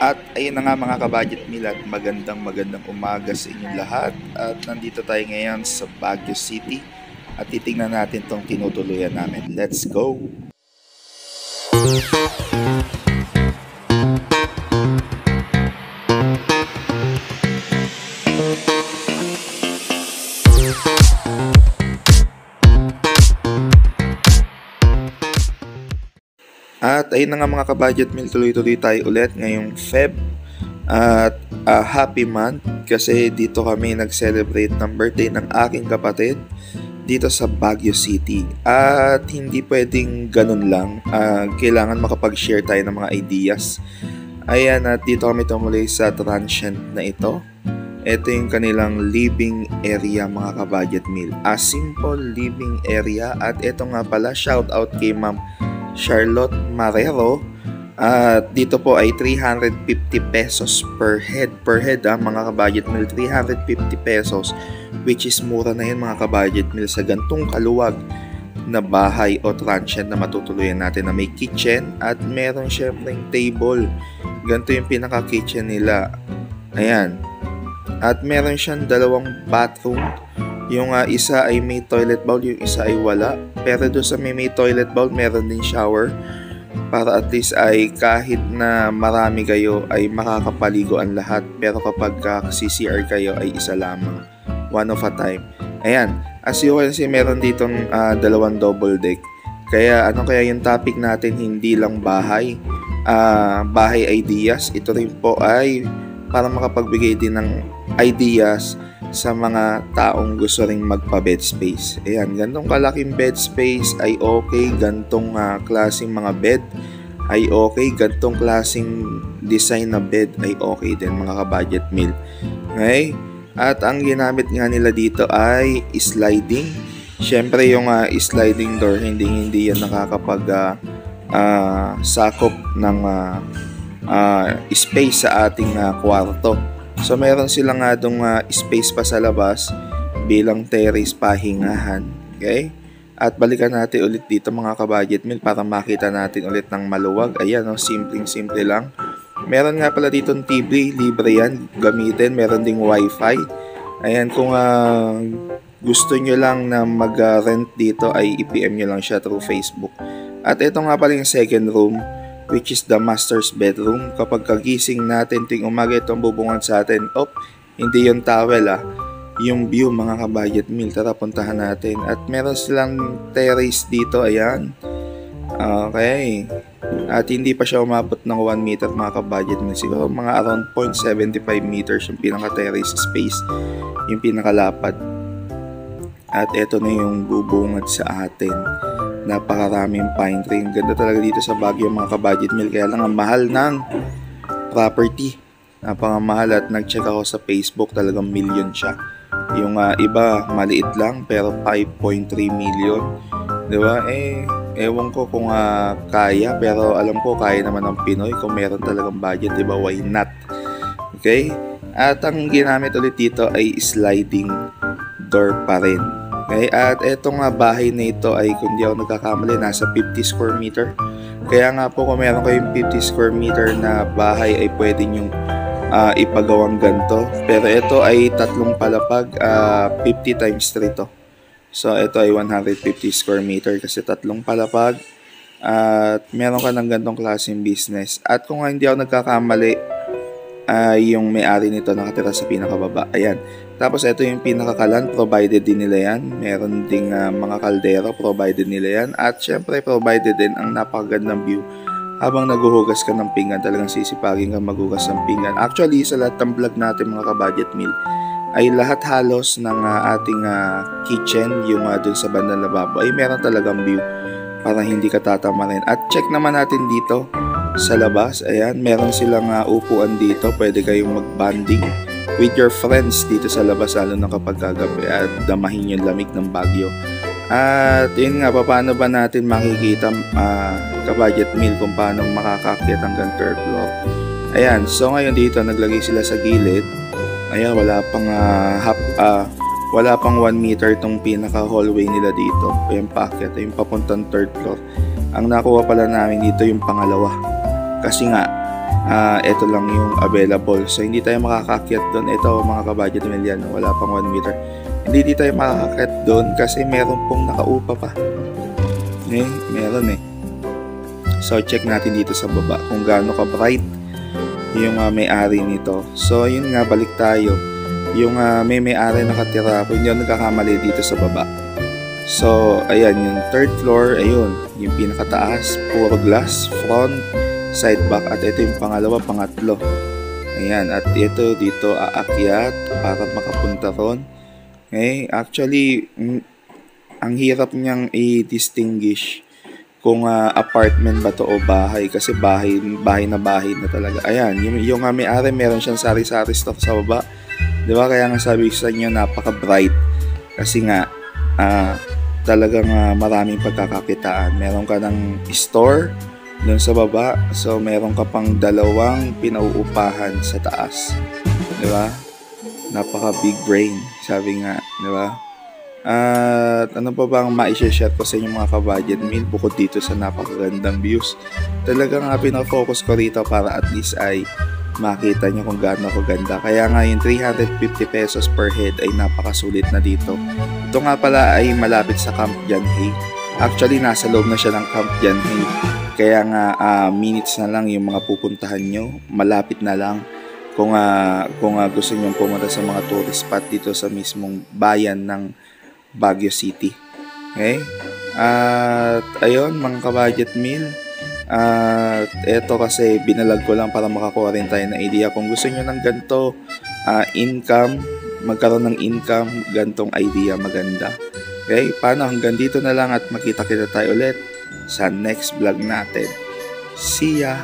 At ayun na nga mga kabudget meal at magandang umaga sa inyong lahat. At nandito tayo ngayon sa Baguio City at titingnan natin tong tinutuluyan namin. Let's go! At ayun na nga mga kabudget meal, tuloy-tuloy tayo ulit ngayong Feb. At happy month kasi dito kami nag-celebrate ng birthday ng aking kapatid dito sa Baguio City. At hindi pwedeng ganun lang, kailangan makapag-share tayo ng mga ideas. Ayan, at dito kami tumuloy sa transient na ito. Ito yung kanilang living area mga kabudget meal. A simple living area. At ito nga pala, shout out kay Ma'am Charlotte Marrero. At dito po ay 350 pesos per head mga kabudget meal. 350 pesos, which is mura na yun mga kabudget meal sa gantong kaluwag na bahay o transient na matutuluyan natin, na may kitchen at meron syempreng table. Ganito yung pinaka kitchen nila. Ayan. At meron siyang dalawang bathroom. Yung isa ay may toilet bowl, yung isa ay wala. Pero doon sa may toilet bowl, meron din shower. Para at least ay kahit na marami kayo ay makakapaligo ang lahat. Pero kapag CCR kayo ay isa lamang. One of a time. Ayan. As you can see, meron ditong dalawang double deck. Kaya ano kaya yung topic natin, hindi lang bahay. Bahay ideas. Ito rin po ay para makapagbigay din ng ideas sa mga taong gusto ring magpa-bed space. Ayan, gantong kalaking bed space ay okay. Gantong klaseng mga bed ay okay. Gantong klaseng design na bed ay okay din mga ka-budget meal. Okay? At ang ginamit nga nila dito ay sliding. Siyempre yung sliding door, hindi yan nakakapag sakop ng space sa ating kwarto. So meron silang dong space pa sa labas bilang terrace pahingahan. Okay? At balikan natin ulit dito mga ka-budget meal para makita natin ulit ng maluwag. Ayan, simpleng-simple lang. Meron nga pala dito ng TV, libre yan gamitin. Meron ding wifi. Ayan, kung gusto nyo lang na mag-rent dito ay i-PM nyo lang siya through Facebook. At ito nga pala yung second room, which is the master's bedroom. Kapag kagising natin tuwing umaga, itong bubungan sa atin. Hindi yung towel yung view mga ka-budget meal. Tara, puntahan natin. At meron silang terrace dito, ayan. Okay. At hindi pa siya umabot ng 1 meter mga ka-budget meal. Siguro mga around 0.75 meters yung pinaka-terrace space, yung pinakalapad. At ito na yung bubungad sa atin. Napakaraming pine tree. Ganda talaga dito sa Baguio mga ka-budget meal. Kaya lang ang mahal ng property. Napakamahal. At nag-check ako sa Facebook, talagang million siya. Yung iba maliit lang pero 5.3 million. Diba? Ewan ko kung kaya, pero alam ko kaya naman ng Pinoy kung meron talagang budget, diba? Why not? Okay? At ang ginamit ulit dito ay sliding door pa rin. Okay, at etong bahay na ito ay, kung di ako nagkakamali, nasa 50 square meter. Kaya nga po, kung meron kayong 50 square meter na bahay ay pwede nyong ipagawang ganito. Pero ito ay tatlong palapag, 50 times 3 to. So ito ay 150 square meter kasi tatlong palapag. At meron ka ng ganitong klaseng business. At kung hindi ako nagkakamali, yung may-ari nito nakatira sa pinakababa. Ayan. Tapos ito yung pinakakalan, provided din nila yan. Meron ding mga kaldero, provided nila yan. At syempre provided din ang napakagandang view. Habang naguhugas ka ng pinggan, talagang sisipagin ka maghugas ng pinggan. Actually, sa lahat ng vlog natin mga ka-budget meal, ay lahat halos ng ating kitchen, yung dun sa bandang lababo, ay meron talagang view para hindi ka tatamarin. At check naman natin dito sa labas. Ayan, meron silang upuan dito. Pwede kayong mag-bonding with your friends dito sa labas, lalo na kapag kagabi at damahin yung lamig ng Baguio. At yun nga, paano ba natin makikita ka-budget meal kung paano makakakyat hanggang third floor. Ayan, so ngayon dito naglagay sila sa gilid. Ayan, wala pang 1 meter itong pinaka hallway nila dito. Yung paakyat, yung papuntang third floor. Ang nakuha pala namin dito yung pangalawa. Kasi nga, ito lang yung available. So, hindi tayo makakakyat doon. Ito mga kabudget meal yan, wala pang 1 meter. Hindi tayo makakakyat doon kasi meron pong nakaupa pa. Meron eh. So, check natin dito sa baba kung gaano ka-bright yung may-ari nito. So, yun nga, balik tayo. Yung may-ari nakatira, kung hindi ako nagkakamali dito sa baba. So, ayan, yung third floor, ayun, yung pinakataas, puro glass, front, side back, at ito yung pangalawa, pangatlo. Ayan, at ito dito aakyat para makapunta ron. Okay, actually, ang hirap niyang i-distinguish kung apartment ba to o bahay kasi bahay na talaga. Ayan, yung may-ari meron siyang sari-sari stock sa baba. 'Di ba? Kaya nga sabi ko sa inyo napaka-bright kasi nga talagang maraming pagkakakitaan. Meron ka ng store doon sa baba, so meron ka pang dalawang pinauupahan sa taas. 'Di ba? Napaka big brain, sabi nga, 'di ba? At ano pa bang ma-share ko sa inyo mga ka-budget meal bukod dito sa napakagandang views. Talagang pinafocus ko rito para at least ay makita nyo kung gaano kaganda. Kaya nga yung 350 pesos per head ay napakasulit na dito. Ito nga pala ay malapit sa Camp Janhay. Actually nasa loob na siya ng Camp Janhay. Kaya nga minutes na lang yung mga pupuntahan nyo. Malapit na lang kung gusto nyo pumunta sa mga tourist spot dito sa mismong bayan ng Baguio City. Okay? At ayun mga ka-budget meal. At eto kasi binalag ko lang para makakuha rin tayo ng idea. Kung gusto nyo ng ganito income, magkaroon ng income, gantong idea maganda. Okay? Paano? Hanggang dito na lang at makita kita tayo ulit sa next vlog natin. See ya!